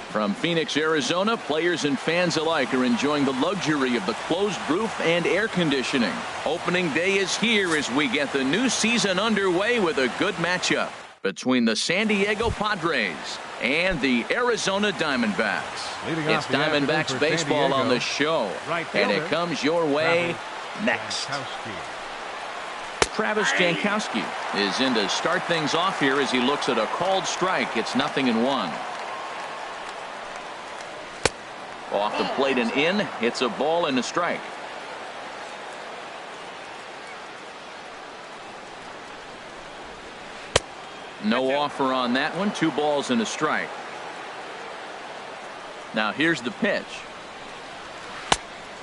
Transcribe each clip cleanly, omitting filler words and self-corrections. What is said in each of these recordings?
From Phoenix, Arizona, players and fans alike are enjoying the luxury of the closed roof and air conditioning. Opening day is here as we get the new season underway with a good matchup between the San Diego Padres and the Arizona Diamondbacks. It's Diamondbacks baseball on the show, and it comes your way next. Travis Jankowski is in to start things off here as he looks at a called strike. It's 0-1. Off the plate and in. It's a ball and a strike. No offer on that one. 2 balls and a strike. Now here's the pitch.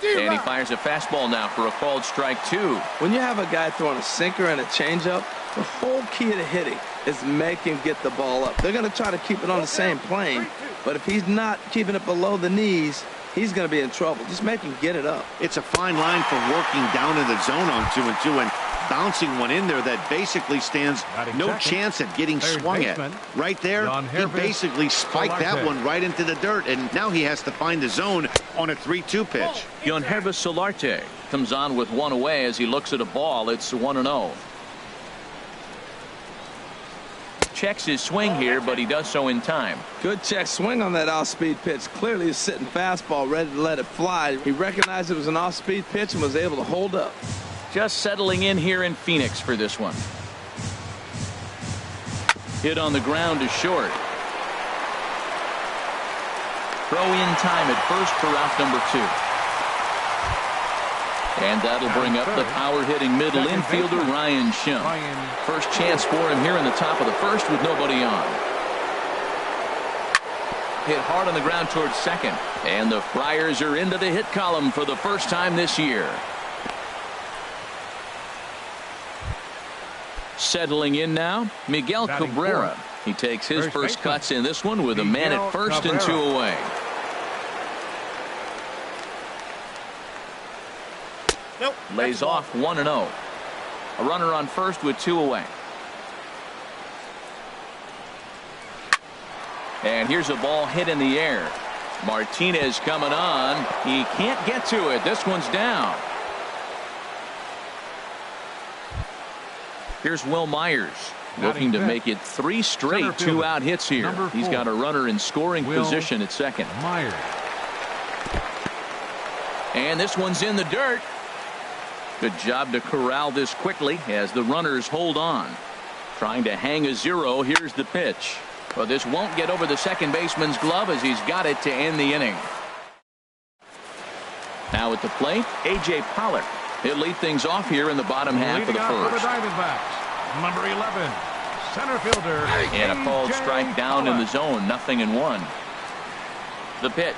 And he fires a fastball now for a called strike 2. When you have a guy throwing a sinker and a changeup, the whole key to hitting is make him get the ball up. They're going to try to keep it on the same plane, but if he's not keeping it below the knees, he's going to be in trouble. Just make him get it up. It's a fine line for working down in the zone on 2-2 and bouncing one in there that basically stands no chance at getting swung at. Right there, he basically spiked that one right into the dirt, and now he has to find the zone on a 3-2 pitch. Yonhervis Solarte comes on with 1 away as he looks at a ball. It's 1-0. Checks his swing here, but he does so in time. Good check swing on that off-speed pitch. Clearly he's sitting fastball ready to let it fly. He recognized it was an off-speed pitch and was able to hold up. Just settling in here in Phoenix for this one. Hit on the ground is short. Throw in time at first for out number 2. And that'll bring up the power-hitting middle infielder Ryan Shum. First chance for him here in the top of the first with nobody on. Hit hard on the ground towards second. And the Friars are into the hit column for the first time this year. Settling in now, Miguel Cabrera. He takes his first cuts in this one with a man at first and 2 away. Lays off 1-0. A runner on first with 2 away. And here's a ball hit in the air. Martinez coming on. He can't get to it. This one's down. Here's Will Myers looking to make it 3 straight 2-out hits here. He's got a runner in scoring position at second. And this one's in the dirt. Good job to corral this quickly as the runners hold on. Trying to hang a 0. Here's the pitch. Well, this won't get over the second baseman's glove as he's got it to end the inning. Now at the plate, A.J. Pollock. He'll lead things off here in the bottom half of the first. Number 11, center fielder. And a called strike down in the zone. 0-1. The pitch.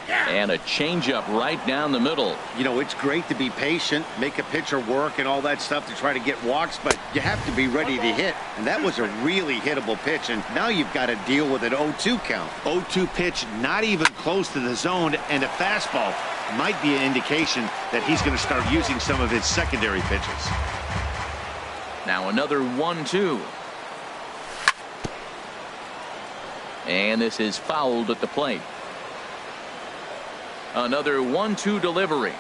And a changeup right down the middle. You know, it's great to be patient, make a pitcher work and all that stuff to try to get walks, but you have to be ready to hit. And that was a really hittable pitch, and now you've got to deal with an 0-2 count. 0-2 pitch, not even close to the zone, and a fastball might be an indication that he's going to start using some of his secondary pitches. Now another 1-2. And this is fouled at the plate. Another 1-2 delivery.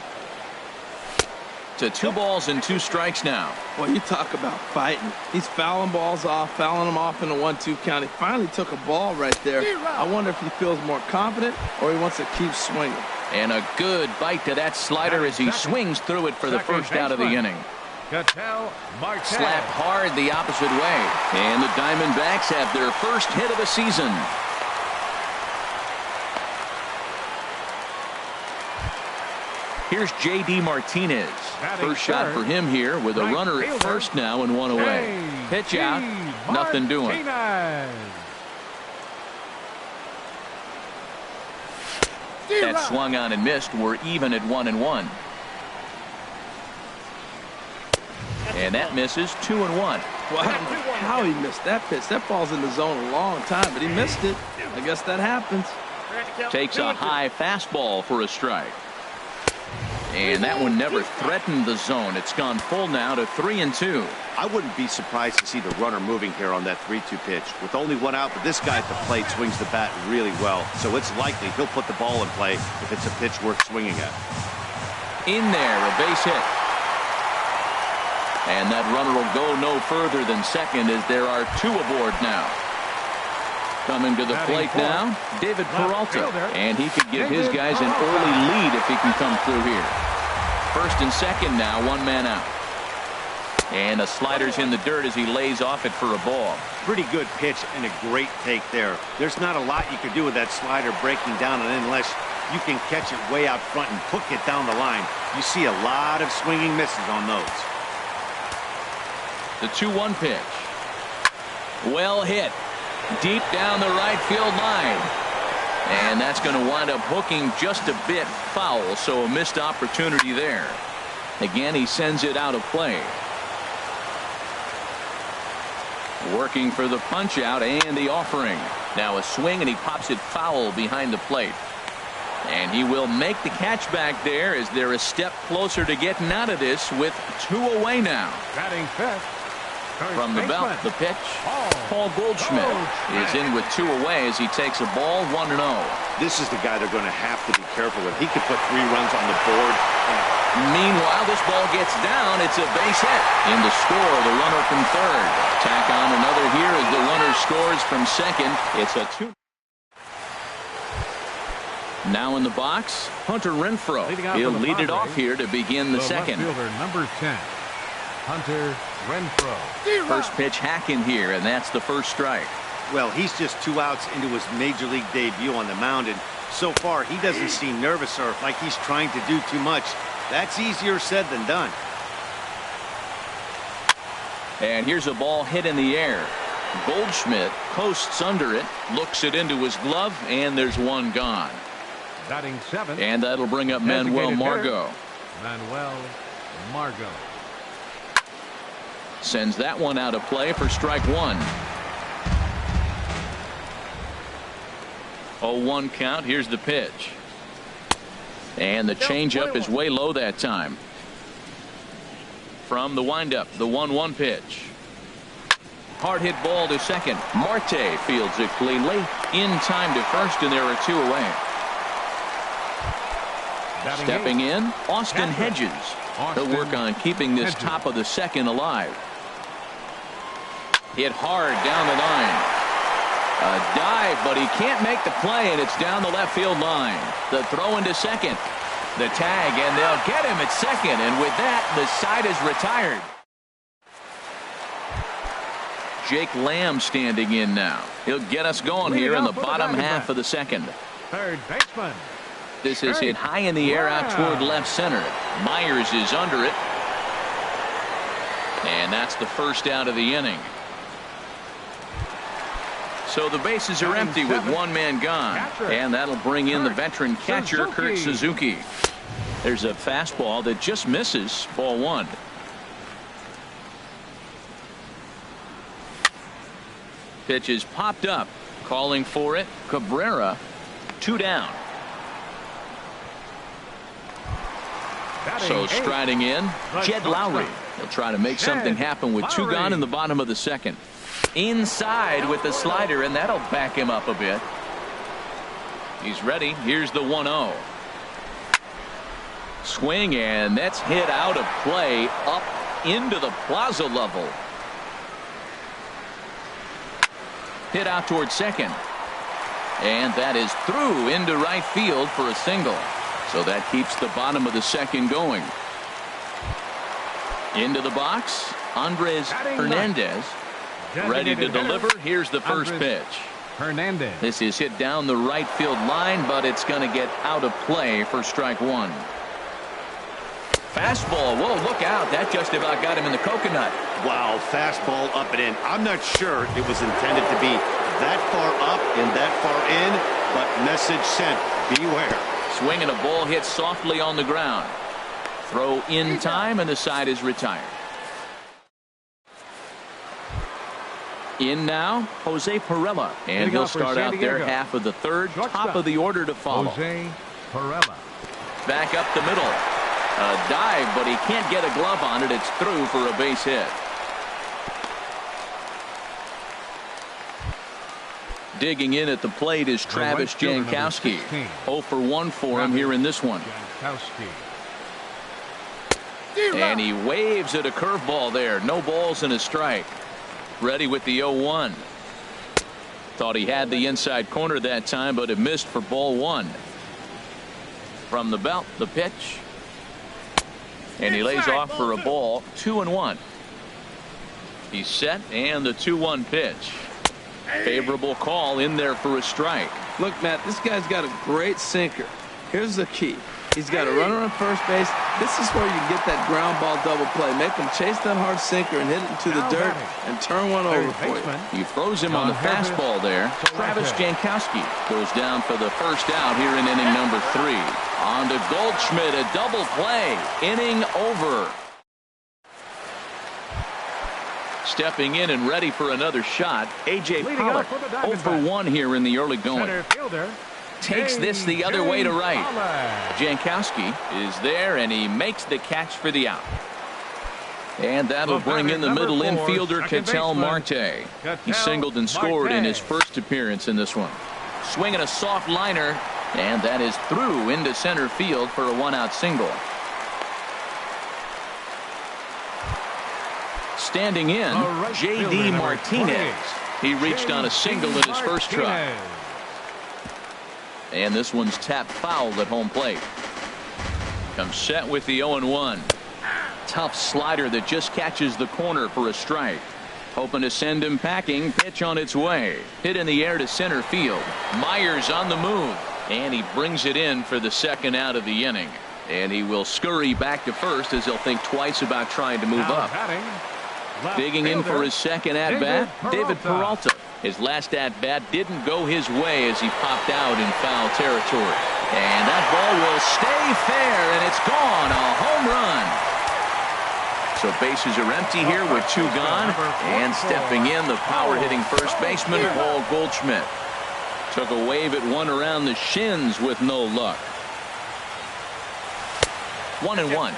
To 2 balls and 2 strikes now. Well, you talk about fighting. He's fouling balls off, fouling them off in a 1-2 count. He finally took a ball right there. I wonder if he feels more confident or he wants to keep swinging. And a good bite to that slider as he swings through it for the first out of the inning. Slapped hard the opposite way. And the Diamondbacks have their first hit of the season. Here's J.D. Martinez. First shot for him here with a runner at first now and 1 away. Pitch out. Nothing doing. That swung on and missed. We're even at 1-1. And that misses. 2-1. Well, I don't know how he missed that pitch. That ball's in the zone a long time, but he missed it. I guess that happens. Takes a high fastball for a strike. And that one never threatened the zone. It's gone full now to 3-2. I wouldn't be surprised to see the runner moving here on that 3-2 pitch. With only one out, but this guy at the plate swings the bat really well. So it's likely he'll put the ball in play if it's a pitch worth swinging at. In there, a base hit. And that runner will go no further than second as there are 2 aboard now. Coming to the plate now, David Peralta. And he could give his guys an early lead if he can come through here. First and second now, 1 man out. And a slider's in the dirt as he lays off it for a ball. Pretty good pitch and a great take there. There's not a lot you can do with that slider breaking down, and unless you can catch it way out front and hook it down the line, you see a lot of swinging misses on those. The 2-1 pitch. Well hit. Deep down the right field line. And that's going to wind up hooking just a bit foul, so a missed opportunity there. Again, he sends it out of play. Working for the punch out and the offering. Now a swing and he pops it foul behind the plate. And he will make the catch back there as they're a step closer to getting out of this with 2 away now. Batting fifth. From the belt, the pitch. Paul Goldschmidt is in with 2 away as he takes a ball 1-0. This is the guy they're going to have to be careful with. He could put 3 runs on the board. Meanwhile, this ball gets down. It's a base hit. In to score, the runner from third. Tack on another here as the runner scores from second. It's a 2. Now in the box, Hunter Renfroe. He'll lead it off here to begin the second. Left fielder, number 10, Hunter Renfroe. First pitch hacking here, and that's the first strike. Well, he's just 2 outs into his major league debut on the mound, and so far he doesn't seem nervous or like he's trying to do too much. That's easier said than done. And here's a ball hit in the air. Goldschmidt posts under it, looks it into his glove, and there's 1 gone. Batting 7th. And that'll bring up Manuel Margot. Manuel Margot. Sends that one out of play for strike 1. 0-1 count. Here's the pitch. And the changeup is way low that time. From the windup, the 1-1 pitch. Hard hit ball to second. Marte fields it cleanly. In time to first, and there are 2 away. Stepping in, Austin Hedges. He'll work on keeping this top of the second alive. Hit hard down the line. A dive, but he can't make the play, and it's down the left field line. The throw into second. The tag, and they'll get him at second, and with that, the side is retired. Jake Lamb standing in now. He'll get us going here in the bottom half of the second. Third baseman. This is hit high in the air out toward left center. Myers is under it. And that's the first out of the inning. So the bases are empty with 1 man gone. And that'll bring in the veteran catcher, Kurt Suzuki. There's a fastball that just misses. Ball 1. Pitch is popped up. Calling for it, Cabrera. 2 down. So striding in, Jed Lowry. He'll try to make something happen with 2 gone in the bottom of the second. Inside with the slider, and that'll back him up a bit. He's ready. Here's the 1-0. Swing, and that's hit out of play up into the plaza level. Hit out towards second. And that is through into right field for a single. So that keeps the bottom of the second going. Into the box, Andres Hernandez. Ready to deliver. Here's the first pitch. Hernandez. This is hit down the right field line, but it's going to get out of play for strike 1. Fastball. Whoa, look out. That just about got him in the coconut. Wow, fastball up and in. I'm not sure it was intended to be that far up and that far in, but message sent. Beware. Swing and a ball hit softly on the ground. Throw in time, and the side is retired. In now, Jose Perella, and he'll start out their half of the third. Top of the order to follow. Jose Perella. Back up the middle. A dive, but he can't get a glove on it. It's through for a base hit. Digging in at the plate is Travis Jankowski. 0 for 1 for him here in this one. And he waves at a curveball there. No balls and a strike. Ready with the 0-1. Thought he had the inside corner that time, but it missed for ball 1. From the belt, the pitch. And he lays off for a ball. 2-1. He's set, and the 2-1 pitch. Favorable call in there for a strike. Look, Matt, this guy's got a great sinker. Here's the key. He's got a runner on first base. This is where you get that ground ball double play. Make him chase that hard sinker and hit it into the dirt and turn one over for you. He throws him on the fastball there. Travis Jankowski goes down for the first out here in inning number 3. On to Goldschmidt, a double play. Inning over. Stepping in and ready for another shot, A.J. Pollock. 0 for 1 here in the early going. Takes this the other way to right. Jankowski is there, and he makes the catch for the out. And that'll bring in the middle infielder, Ketel Marte. He singled and scored in his first appearance in this one. Swinging a soft liner, and that is through into center field for a 1-out single. Standing in, J.D. Martinez. He reached on a single in his first try. And this one's tapped foul at home plate. Comes set with the 0-1. Tough slider that just catches the corner for a strike. Hoping to send him packing. Pitch on its way. Hit in the air to center field. Myers on the move. And he brings it in for the second out of the inning. And he will scurry back to first as he'll think twice about trying to move up. Digging in for his second at-bat, David Peralta. His last at-bat didn't go his way as he popped out in foul territory. And that ball will stay fair, and it's gone. A home run. So bases are empty here with 2 gone. And stepping in, the power-hitting first baseman, Paul Goldschmidt. Took a wave at one around the shins with no luck. 1-1.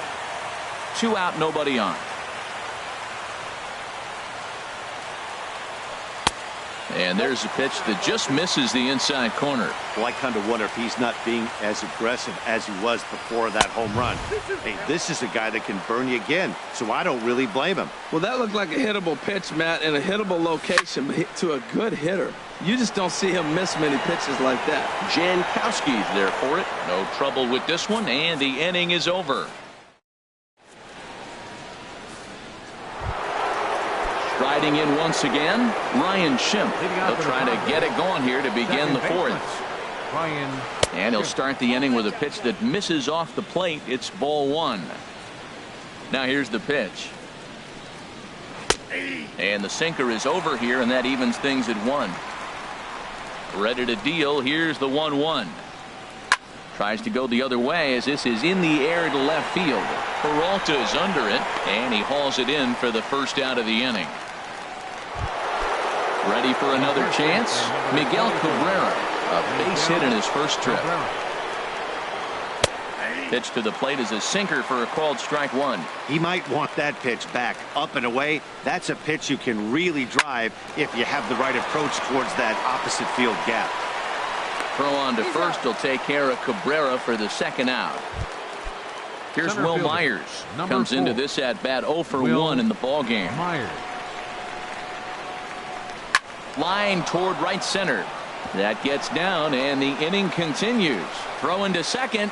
2 out, nobody on. And there's a pitch that just misses the inside corner. Well, I kind of wonder if he's not being as aggressive as he was before that home run. Hey, this is a guy that can burn you again, so I don't really blame him. Well, that looked like a hittable pitch, Matt, in a hittable location to a good hitter. You just don't see him miss many pitches like that. Jankowski's there for it. No trouble with this one, and the inning is over. Riding in once again, Ryan Schimpf. He'll try to get it going here to begin the 4th. And he'll start the inning with a pitch that misses off the plate. It's ball 1. Now here's the pitch. And the sinker is over here, and that evens things at 1. Ready to deal. Here's the 1-1. Tries to go the other way as this is in the air to left field. Peralta is under it, and he hauls it in for the first out of the inning. Ready for another chance? Miguel Cabrera, a base hit in his first trip. Pitch to the plate is a sinker for a called strike 1. He might want that pitch back, up and away. That's a pitch you can really drive if you have the right approach towards that opposite field gap. Throw on to first will take care of Cabrera for the second out. Here's Will Myers. Comes into this at bat 0 for 1 in the ball game. Line toward right center. That gets down, and the inning continues. Throw into second.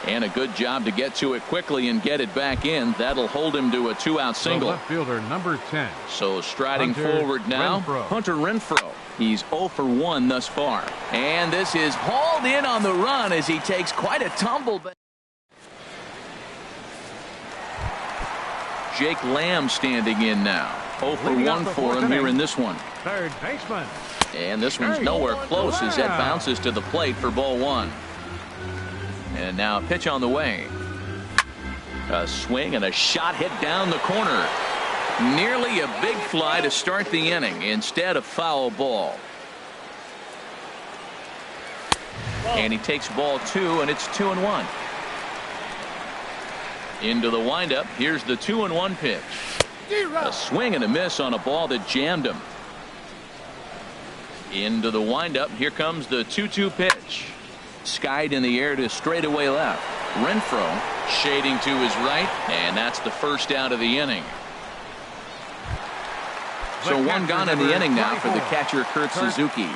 And a good job to get to it quickly and get it back in. That'll hold him to a 2-out single. Left fielder number 10. So striding forward now, Hunter Renfroe. He's 0 for 1 thus far. And this is hauled in on the run as he takes quite a tumble. Jake Lamb standing in now. 0 for 1 for him here in this one. Third baseman. And this one's nowhere close as that bounces to the plate for ball 1. And now a pitch on the way. A swing and a shot hit down the corner. Nearly a big fly to start the inning. Instead, a foul ball. And he takes ball 2, and it's 2-1. Into the windup. Here's the 2-1 pitch. A swing and a miss on a ball that jammed him. Into the windup. Here comes the 2-2 pitch. Skied in the air to straightaway left. Renfroe shading to his right, and that's the first out of the inning. So one gone in the inning now for the catcher, Kurt Suzuki.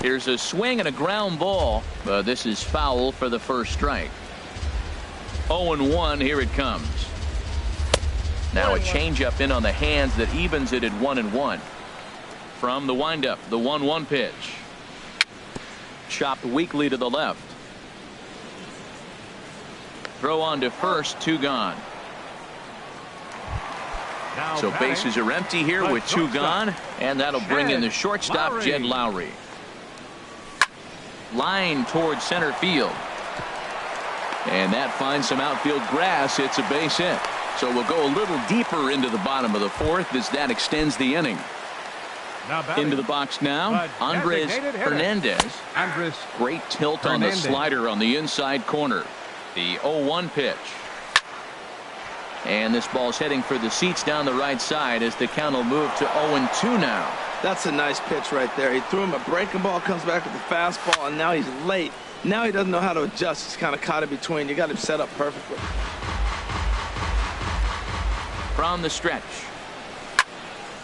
Here's a swing and a ground ball, but this is foul for the first strike. 0-1, here it comes. Now a changeup in on the hands that evens it at 1-1. From the windup, the 1-1 pitch. Chopped weakly to the left. Throw on to first, 2 gone. So bases are empty here with 2 gone, and that'll bring in the shortstop, Jed Lowry. Line towards center field. And that finds some outfield grass. It's a base hit. So we'll go a little deeper into the bottom of the 4th as that extends the inning. Into the box now, Andres Hernandez. Great tilt on the slider on the inside corner. The 0-1 pitch. And this ball's heading for the seats down the right side as the count will move to 0-2 now. That's a nice pitch right there. He threw him a breaking ball, comes back with a fastball, and now he's late. Now he doesn't know how to adjust. He's kind of caught in between. You got him set up perfectly. From the stretch.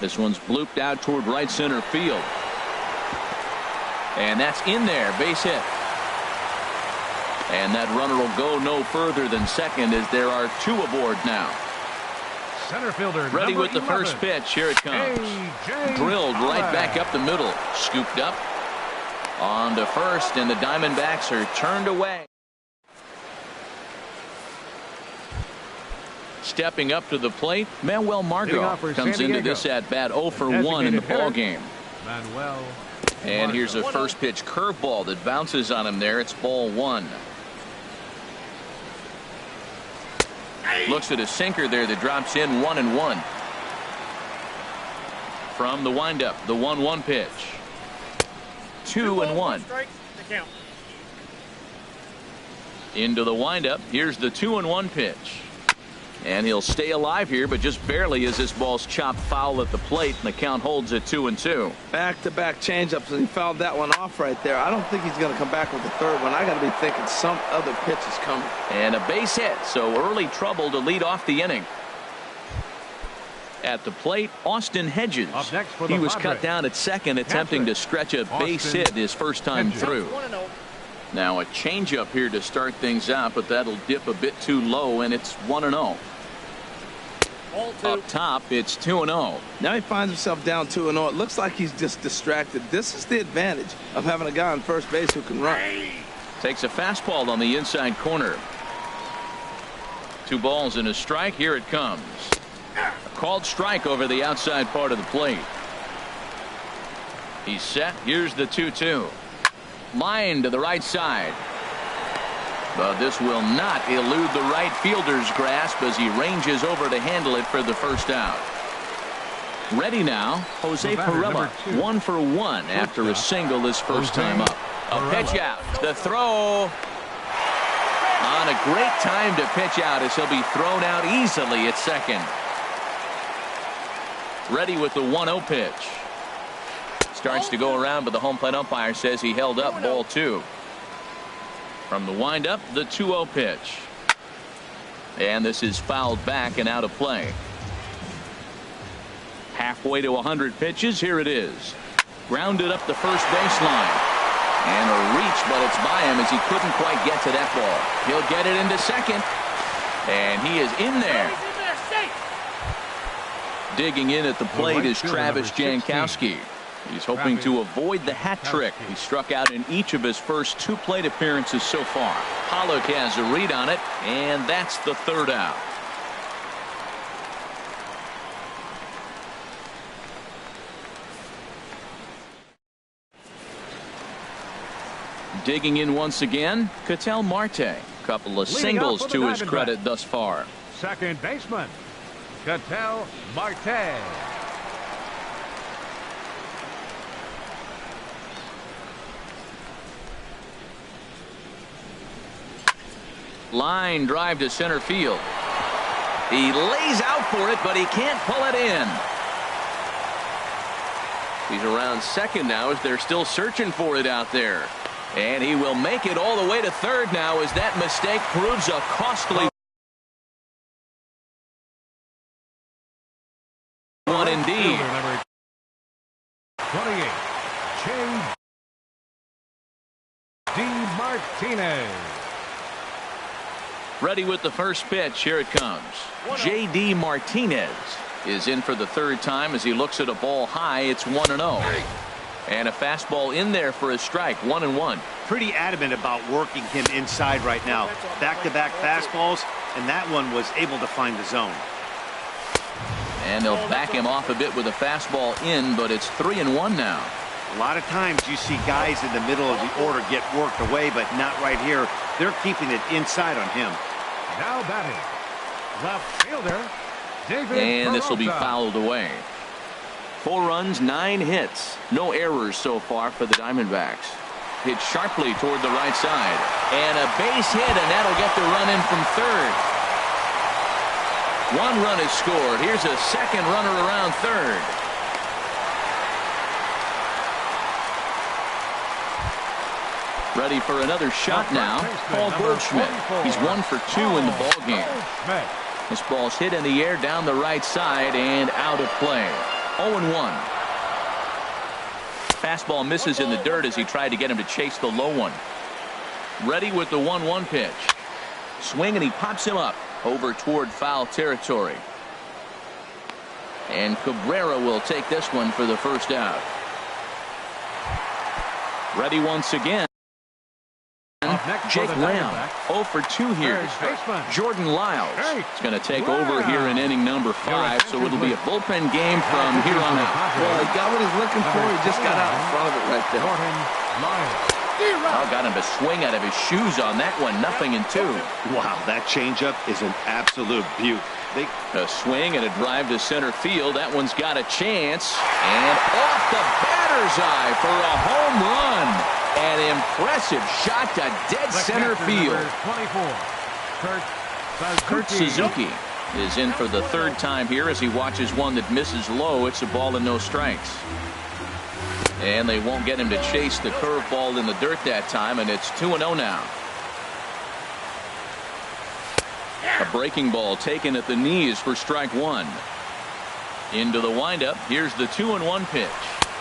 This one's blooped out toward right center field. And that's in there, base hit. And that runner will go no further than second as there are 2 aboard now. Center fielder ready with the 11. First pitch. Here it comes. Drilled right back up the middle. Scooped up. On to first, and the Diamondbacks are turned away. Stepping up to the plate, Manuel Margot comes into this at bat 0 for 1 in the ball game. And here's a first pitch curveball that bounces on him there. It's ball 1. Looks at a sinker there that drops in 1-1. From the windup, the 1-1 pitch. 2-1. Into the windup. Here's the 2-1 pitch. And he'll stay alive here, but just barely as this ball's chopped foul at the plate, and the count holds at 2-2. Back-to-back changeups, and he fouled that one off right there. I don't think he's going to come back with the third one. I got to be thinking some other pitch is coming. And a base hit, so early trouble to lead off the inning. At the plate, Austin Hedges. He was cut down at second, attempting to stretch a base hit his first time through. Now a changeup here to start things out, but that'll dip a bit too low, and it's 1-0. Up top, it's 2-0. Now he finds himself down 2-0. It looks like he's just distracted. This is the advantage of having a guy on first base who can run. Takes a fastball on the inside corner. 2 balls and a strike. Here it comes. A called strike over the outside part of the plate. He's set. Here's the 2-2. Line to the right side. But this will not elude the right fielder's grasp as he ranges over to handle it for the first out. Ready now, Jose Pirela, 1 for 1 after a single his first time up. A pitch out. The throw. On a great time to pitch out as he'll be thrown out easily at second. Ready with the 1-0 pitch. Starts to go around, but the home plate umpire says he held up, ball 2. From the windup, the 2-0 pitch. And this is fouled back and out of play. Halfway to 100 pitches. Here it is. Grounded up the first baseline. And a reach, but it's by him as he couldn't quite get to that ball. He'll get it into second. And he is in there. Digging in at the plate is Travis Jankowski. He's hoping to avoid the hat trick. He struck out in each of his first 2 plate appearances so far. Pollock has a read on it, and that's the third out. Digging in once again, Ketel Marte. Couple of singles to his credit thus far. Second baseman, Ketel Marte. Line drive to center field. He lays out for it, but he can't pull it in. He's around second now as they're still searching for it out there. And he will make it all the way to third now as that mistake proves a costly one indeed. Number 28, J.D. Martinez. Ready with the first pitch. Here it comes. J.D. Martinez is in for the third time as he looks at a ball high. It's 1-0. And a fastball in there for a strike. 1-1. Pretty adamant about working him inside right now. Back-to-back fastballs, and that one was able to find the zone. And they'll back him off a bit with a fastball in, but it's 3-1 now. A lot of times you see guys in the middle of the order get worked away, but not right here. They're keeping it inside on him. Now batting, left fielder, David And this will be Peralta. fouled away. 4 runs, 9 hits. No errors so far for the Diamondbacks. Hit sharply toward the right side. And a base hit, and that'll get the run in from third. 1 run is scored. Here's a second runner around third. Ready for another shot now. Paul Goldschmidt. He's 1 for 2 in the ballgame. This ball's hit in the air down the right side and out of play. 0-1. Fastball misses in the dirt as he tried to get him to chase the low one. Ready with the 1-1 pitch. Swing, and he pops him up over toward foul territory. And Cabrera will take this one for the first out. Ready once again. Jake Lamb 0 for 2 here. Jordan Lyles is going to take over here in inning number 5, so it'll be a bullpen game from here on out. Well, he got what he's looking for. He just got out in front of it right there. Oh, got him to swing out of his shoes on that one. 0-2. Wow, that changeup is an absolute beaut. A swing and a drive to center field. That one's got a chance. And off the batter's eye for a home run. An impressive shot to dead center field. 24, Kurt Suzuki is in for the third time here as he watches one that misses low. It's a ball and no strikes. And they won't get him to chase the curveball in the dirt that time, and it's 2-0 now. A breaking ball taken at the knees for strike 1. Into the windup. Here's the 2-1 pitch.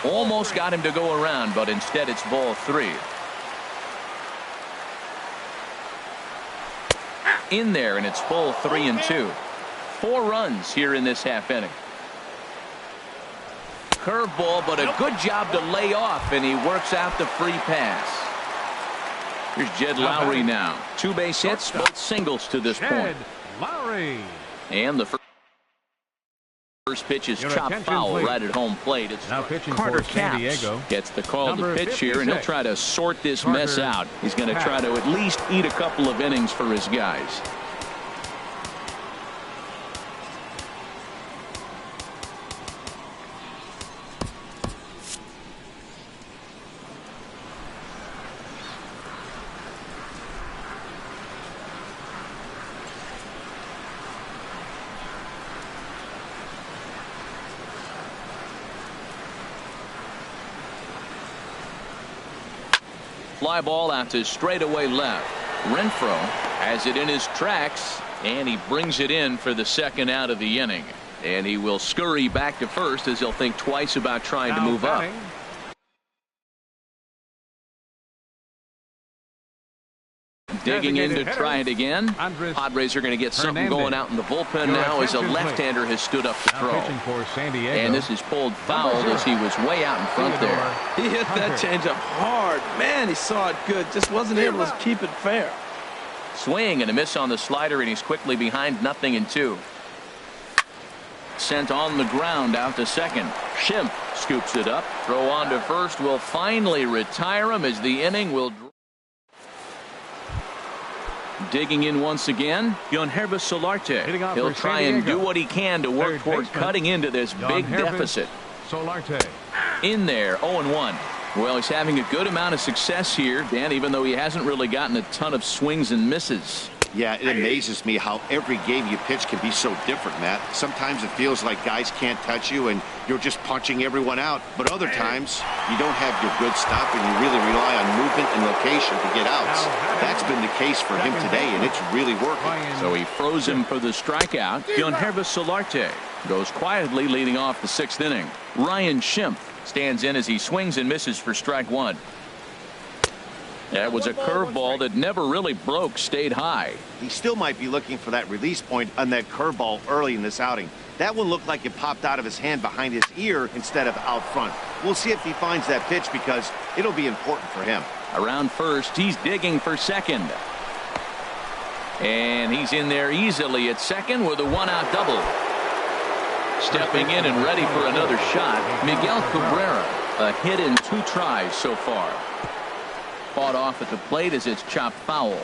Almost got him to go around, but instead it's ball 3. In there, and it's full 3-2. 4 runs here in this half inning. Curveball, but a good job to lay off, and he works out the free pass. Here's Jed Lowry now. 2 base hits, both singles to this point. Lowry. And the first pitch is chopped foul right at home plate. It's Now pitching Carter for San Capps Diego. gets the call to Number pitch here, and he'll 56. try to sort this mess Carter out. He's going to try to at least eat a couple of innings for his guys. Fly ball out to straightaway left. Renfroe has it in his tracks, and he brings it in for the second out of the inning. And he will scurry back to first as he'll think twice about trying to move up. Digging in to try it again. Padres are going to get something going out in the bullpen now as a left-hander has stood up to throw. And this is pulled foul as he was way out in front there. He hit that changeup hard. Man, he saw it good. Just wasn't able to keep it fair. Swing and a miss on the slider, and he's quickly behind 0-2. Sent on the ground out to second. Schimpf scoops it up. Throw on to first will finally retire him as the inning will. Digging in once again, Yonhervis Solarte. He'll try and do what he can to work toward cutting into this big deficit. Solarte. In there, 0-1. Well, he's having a good amount of success here, Dan, even though he hasn't really gotten a ton of swings and misses. Yeah, it amazes me how every game you pitch can be so different, Matt. Sometimes it feels like guys can't touch you and you're just punching everyone out. But other times, you don't have your good stuff and you really rely on movement and location to get outs. That's been the case for him today, and it's really working. So he froze him for the strikeout. Guilherme Solarte goes quietly leading off the 6th inning. Ryan Schimpf stands in as he swings and misses for strike one. That was a curveball that never really broke, stayed high. He still might be looking for that release point on that curveball early in this outing. That one looked like it popped out of his hand behind his ear instead of out front. We'll see if he finds that pitch because it'll be important for him. Around first, he's digging for second. And he's in there easily at second with a one-out double. Stepping in and ready for another shot, Miguel Cabrera. A hit in 2 tries so far. Fought off at the plate as it's chopped foul.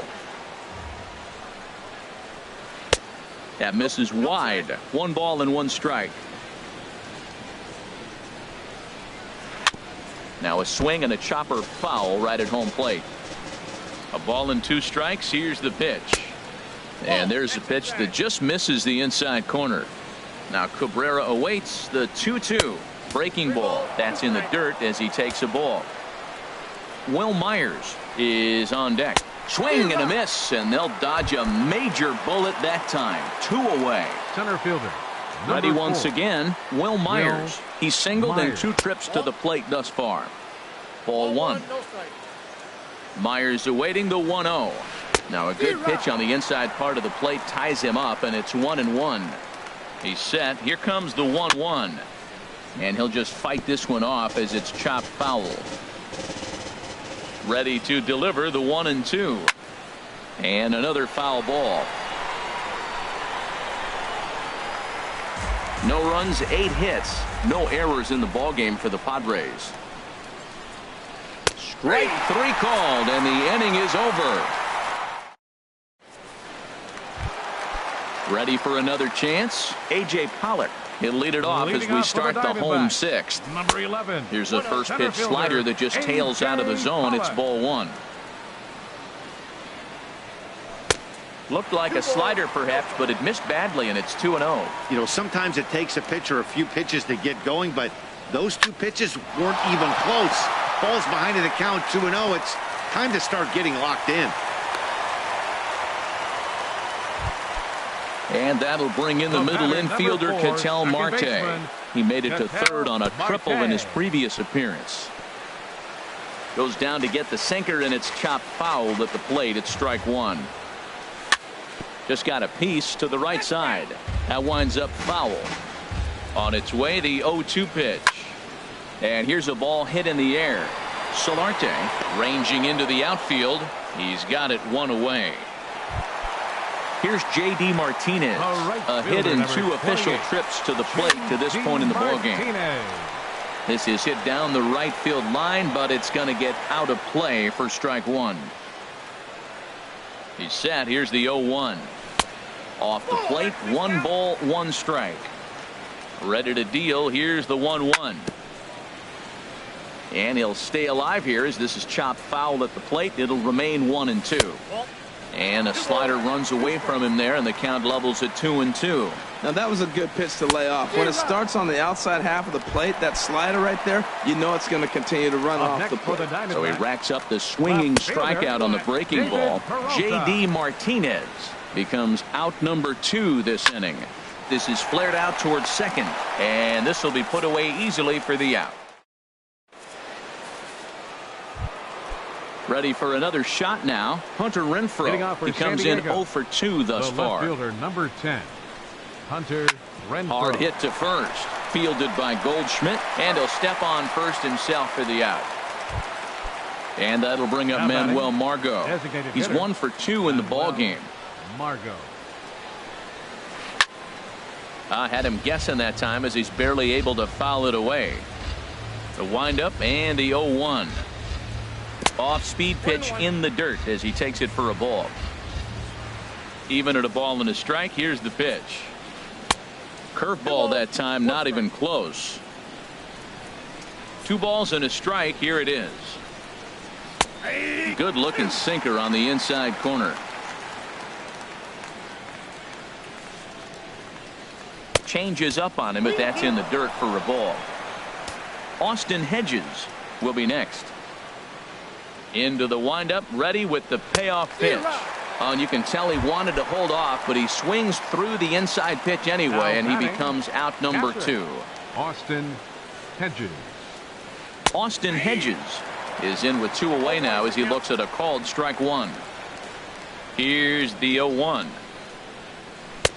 That misses wide. 1 ball and 1 strike. Now a swing and a chopper foul right at home plate. A ball and 2 strikes. Here's the pitch. And there's a pitch that just misses the inside corner. Now Cabrera awaits the 2-2. Breaking ball. That's in the dirt as he takes a ball. Will Myers is on deck. Swing and a miss, and they'll dodge a major bullet that time. 2 away. Center fielder. Ready once 4. again, Will Myers. He's singled in 2 trips to the plate thus far. Ball 1. Myers awaiting the 1-0. Now a good pitch on the inside part of the plate ties him up, and it's 1-1. He's set. Here comes the 1-1. And he'll just fight this one off as it's chopped foul. Ready to deliver the 1-2. And another foul ball. No runs, 8 hits. No errors in the ballgame for the Padres. Strike 3 called, and the inning is over. Ready for another chance? A.J. Pollock. He'll lead it off as we start the home 6th. Number 11. Here's a first pitch slider that just tails out of the zone. It's ball 1. Looked like a slider perhaps, but it missed badly, and it's 2-0. You know, sometimes it takes a pitcher a few pitches to get going, but those 2 pitches weren't even close. Ball's behind in the count, 2-0. It's time to start getting locked in. And that'll bring in the middle infielder, 4, Ketel Marte. baseman, He made it to Ketel 3rd on a triple Marte. in his previous appearance. Goes down to get the sinker, and it's chopped foul at the plate. It's strike 1. Just got a piece to the right side. That winds up foul. On its way, the 0-2 pitch. And here's a ball hit in the air. Solarte ranging into the outfield. He's got it 1 away. Here's J.D. Martinez. A hit in 2 official trips to the plate to this point in the ballgame. This is hit down the right field line, but it's going to get out of play for strike 1. He's set. Here's the 0-1. Off the plate, 1 ball, 1 strike. Ready to deal. Here's the 1-1. And he'll stay alive here as this is chopped foul at the plate. It'll remain 1-2. And a slider runs away from him there, and the count levels at 2-2. Now that was a good pitch to lay off. When it starts on the outside half of the plate, that slider right there, you know it's going to continue to run off the plate. So he racks up the swinging strikeout on the breaking ball. J.D. Martinez becomes out number 2 this inning. This is flared out towards second, and this will be put away easily for the out. Ready for another shot now. Hunter Renfroe. He comes in 0 for 2 thus far. Left fielder number 10. Hunter Renfroe. Hard hit to first. Fielded by Goldschmidt. And he'll step on first himself for the out. And that'll bring up Manuel Margot. He's 1 for 2 in the ballgame. Margot. I had him guessing that time as he's barely able to foul it away. The windup and the 0-1. Off-speed pitch in the dirt as he takes it for a ball. Even at a ball and a strike, here's the pitch. Curveball that time, not even close. 2 balls and a strike. Here it is. Good looking sinker on the inside corner. changes up on him if that's in the dirt for a ball. Austin Hedges will be next. Into the windup, ready with the payoff pitch. And you can tell he wanted to hold off, but he swings through the inside pitch anyway, and he becomes out number 2. Austin Hedges. Austin Hedges is in with 2 away now as he looks at a called strike 1. Here's the 0-1.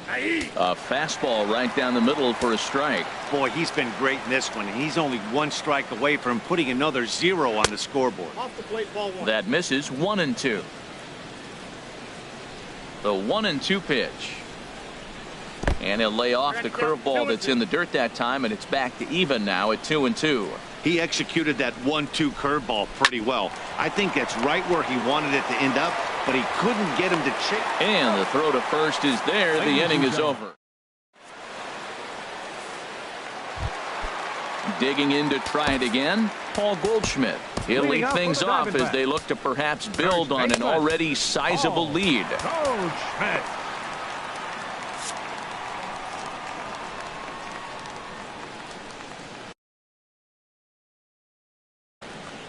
A fastball right down the middle for a strike. Boy, he's been great in this one. He's only 1 strike away from putting another 0 on the scoreboard. Off the plate, ball 1. That misses. 1-2. The 1-2 pitch. And he'll lay off the curveball that's in the dirt that time, and it's back to even now at 2-2. He executed that 1-2 curveball pretty well. I think that's right where he wanted it to end up, but he couldn't get him to chase. And the throw to first is there. The inning is over. Digging in to try it again, Paul Goldschmidt. He'll lead things off as they look to perhaps build on an already sizable lead. Goldschmidt.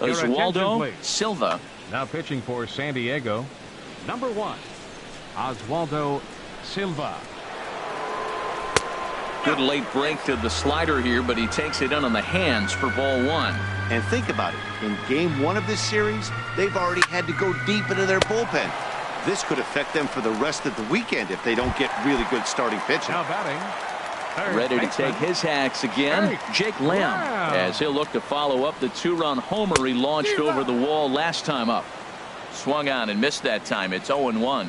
Oswaldo Silva. Now pitching for San Diego, number 1, Oswaldo Silva. Good late break to the slider here, but he takes it in on the hands for ball 1. And think about it. In game 1 of this series, they've already had to go deep into their bullpen. This could affect them for the rest of the weekend if they don't get really good starting pitching. Now batting, ready to take his hacks again, Jake Lamb, as he'll look to follow up the 2-run homer he launched over the wall last time up. Swung on and missed that time. It's 0-1.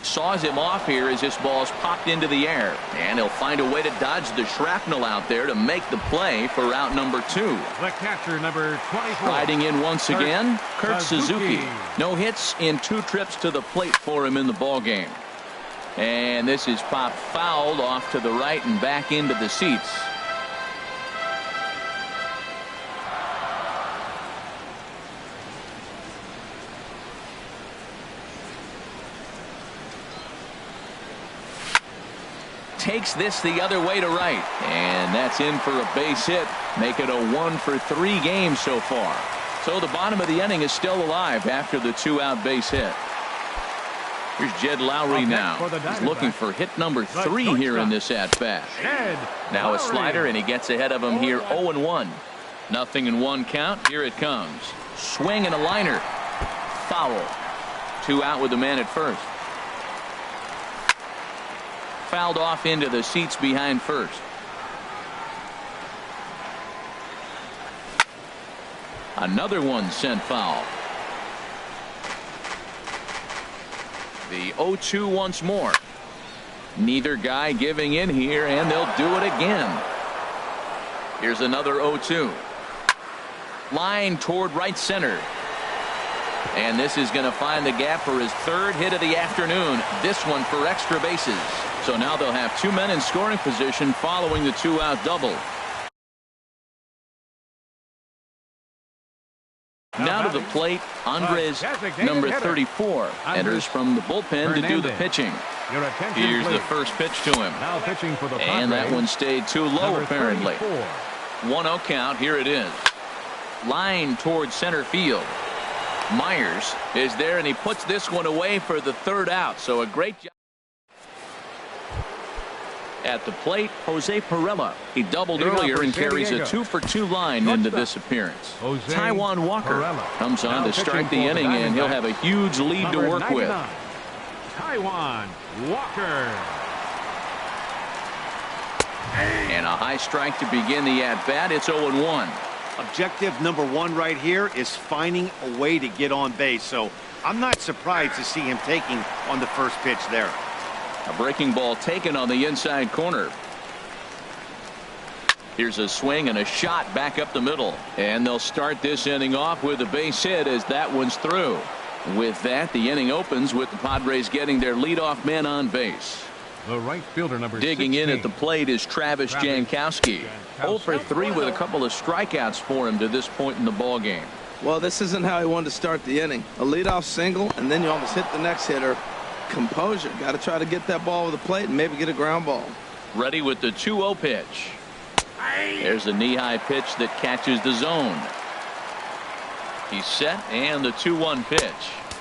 Saws him off here as this ball's popped into the air, and he'll find a way to dodge the shrapnel out there to make the play for out number 2. the catcher, number 24. Riding in once again, Kurt Suzuki. No hits in 2 trips to the plate for him in the ball game. And this is popped fouled off to the right and back into the seats. Takes this the other way to right, and that's in for a base hit. Make it a 1 for 3 games so far. So the bottom of the inning is still alive after the 2-out base hit. Here's Jed Lowry now. He's looking for hit number 3 here in this at-bat. Now a slider, and he gets ahead of him here 0-1. 0-1 count. Here it comes. Swing and a liner. Foul. 2 out with the man at first. Fouled off into the seats behind first. Another one sent foul. The 0-2 once more. Neither guy giving in here, and they'll do it again. Here's another 0-2. Line toward right center. And this is going to find the gap for his 3rd hit of the afternoon. This one for extra bases. So now they'll have 2 men in scoring position following the 2-out double. Now to the plate, Andres, number 34, enters from the bullpen to do the pitching. Here's the first pitch to him. Now pitching for the Padres, and that one stayed too low apparently. 1-0 count. Here it is. Line towards center field. Myers is there, and he puts this one away for the 3rd out. So a great job. At the plate, Jose Pirela. He doubled earlier and carries a 2-for-2 line into this appearance. Taijuan Walker comes on to strike the inning, and he'll have a huge lead to work with. Taijuan Walker. And a high strike to begin the at-bat. It's 0-1. Objective number 1 right here is finding a way to get on base. So I'm not surprised to see him taking on the first pitch there. A breaking ball taken on the inside corner. Here's a swing and a shot back up the middle. And they'll start this inning off with a base hit as that one's through. With that, the inning opens with the Padres getting their leadoff man on base. The right fielder, number Digging 16. in at the plate is Travis Jankowski. 0 for 3 with a couple of strikeouts for him to this point in the ball game. Well, this isn't how he wanted to start the inning. A leadoff single, and then you almost hit the next hitter. composure. Got to try to get that ball over the plate and maybe get a ground ball. Ready with the 2-0 pitch. There's a knee-high pitch that catches the zone. He's set, and the 2-1 pitch.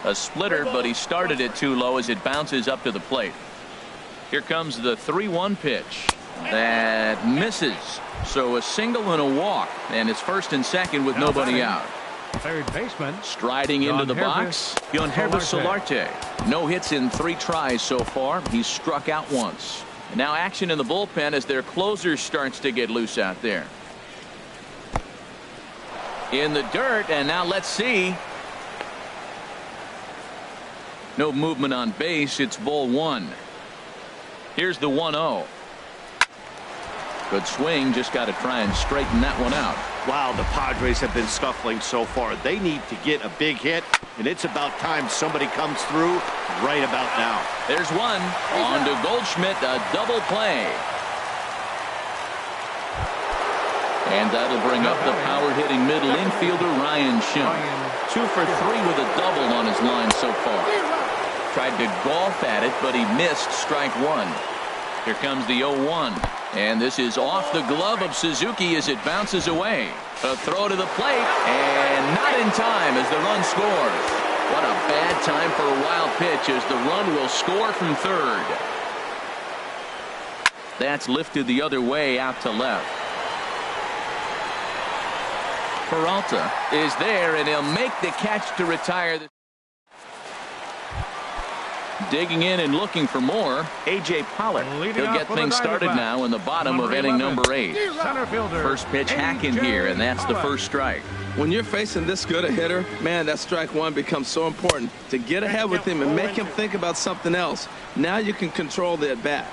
A splitter, but he started it too low as it bounces up to the plate. Here comes the 3-1 pitch. That misses. So a single and a walk, and it's first and second with nobody out. Third baseman. Striding into the box, Yohannes Solarte. No hits in 3 tries so far. He's struck out once. And now action in the bullpen as their closer starts to get loose out there. In the dirt, and now let's see. No movement on base. It's ball 1. Here's the 1-0. Good swing. Just got to try and straighten that one out. Wow, the Padres have been scuffling so far. They need to get a big hit, and it's about time somebody comes through right about now. There's one. On to Goldschmidt, a double play. And that'll bring up the power-hitting middle infielder Ryan Schimm. 2 for 3 with a double on his line so far. Tried to golf at it, but he missed strike 1. Here comes the 0-1. And this is off the glove of Suzuki as it bounces away. A throw to the plate, and not in time as the run scores. What a bad time for a wild pitch as the run will score from third. That's lifted the other way out to left. Peralta is there, and he'll make the catch to retire. Digging in and looking for more, A.J. Pollock. He'll get things started now in the bottom of inning number 8. First pitch hacking here, and that's the first strike. When you're facing this good a hitter, man, that strike 1 becomes so important to get ahead with him and make him think about something else. Now you can control the at-bat.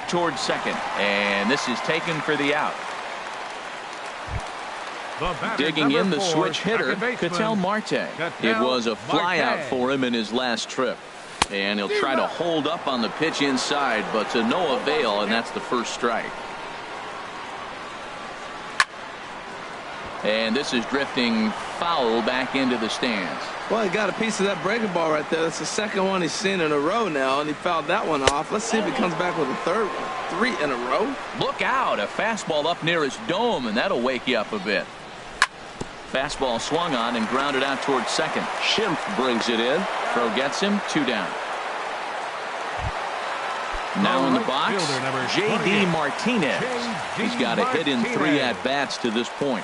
Towards second, and this is taken for the out. Digging in the switch hitter, Ketel Marte. It was a flyout for him in his last trip. And he'll try to hold up on the pitch inside, but to no avail, and that's the first strike. And this is drifting foul back into the stands. Well, he got a piece of that breaking ball right there. That's the second one he's seen in a row now, and he fouled that one off. Let's see if he comes back with a third one. 3 in a row. Look out, a fastball up near his dome, and that'll wake you up a bit. Fastball swung on and grounded out towards second. Schimpf brings it in. Throw gets him. 2 down. Now in the box, J.D. Martinez. He's got a hit in 3 at-bats to this point.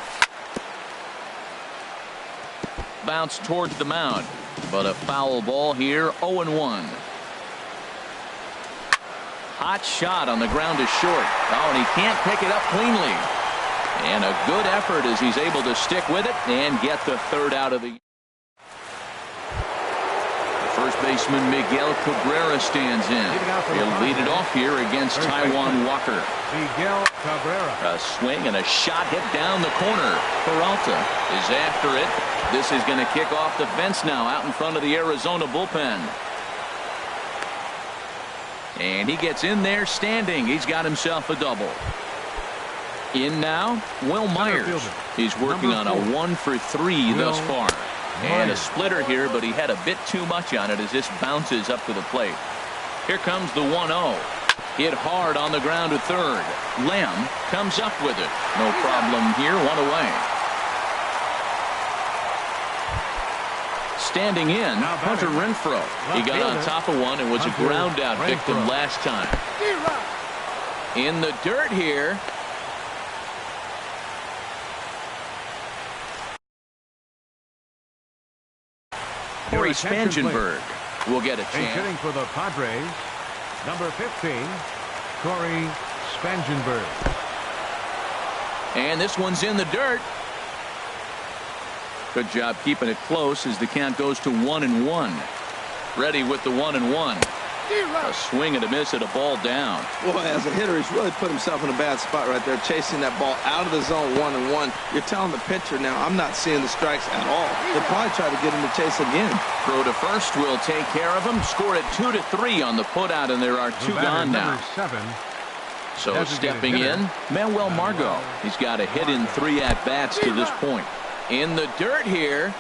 Bounce towards the mound, but a foul ball here. 0-1. Hot shot on the ground is short. Oh, and he can't pick it up cleanly. And a good effort as he's able to stick with it and get the third out of the. First baseman Miguel Cabrera stands in. He'll lead it off here against Taijuan Walker. Miguel Cabrera. A swing and a shot hit down the corner. Peralta is after it. This is going to kick off the fence now out in front of the Arizona bullpen. And he gets in there standing. He's got himself a double. In now, Will Myers. He's working on a 1 for 3 thus far. And a splitter here, but he had a bit too much on it as this bounces up to the plate. Here comes the 1-0. Hit hard on the ground to third. Lamb comes up with it. No problem here. 1 away. Standing in, Hunter Renfroe. He got on top of one and was a ground out victim last time. In the dirt here. Corey Spangenberg will get a chance. Hitting for the Padres, number 15, Corey Spangenberg. And this one's in the dirt. Good job keeping it close as the count goes to 1-1. Ready with the 1-1. A swing and a miss at a ball down. Boy, as a hitter, he's really put himself in a bad spot right there, chasing that ball out of the zone 1-1. You're telling the pitcher now, I'm not seeing the strikes at all. They'll probably try to get him to chase again. Throw to first will take care of him. Score it 2-3 on the putout, and there are 2 gone now. So stepping in, Manuel Margot. He's got a hit in 3 at-bats to this point. In the dirt here.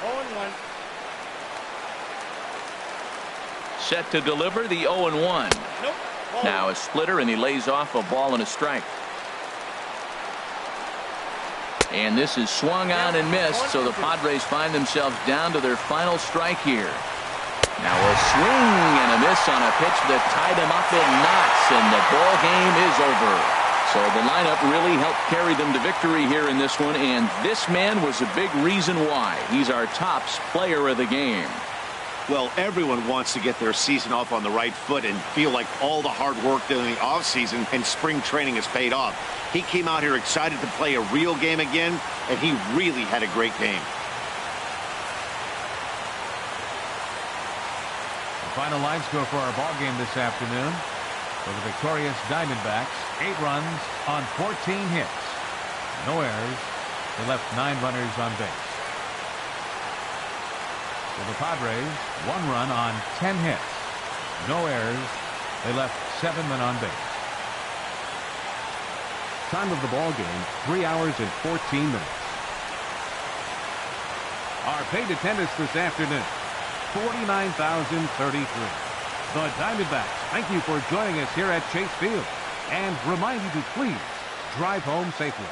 Set to deliver the 0-1. Now a splitter, and he lays off a ball and a strike. And this is swung on and missed, so the Padres find themselves down to their final strike here. Now a swing and a miss on a pitch that tied him up in knots, and the ball game is over. So the lineup really helped carry them to victory here in this one, and this man was a big reason why. He's our tops player of the game. Well, everyone wants to get their season off on the right foot and feel like all the hard work during the offseason and spring training has paid off. He came out here excited to play a real game again, and he really had a great game. The final line score for our ball game this afternoon. For the victorious Diamondbacks, 8 runs on 14 hits. No errors. They left 9 runners on base. For the Padres, 1 run on 10 hits. No errors. They left 7 men on base. Time of the ball game, 3 hours and 14 minutes. Our paid attendance this afternoon, 49,033. The Diamondbacks thank you for joining us here at Chase Field and remind you to please drive home safely.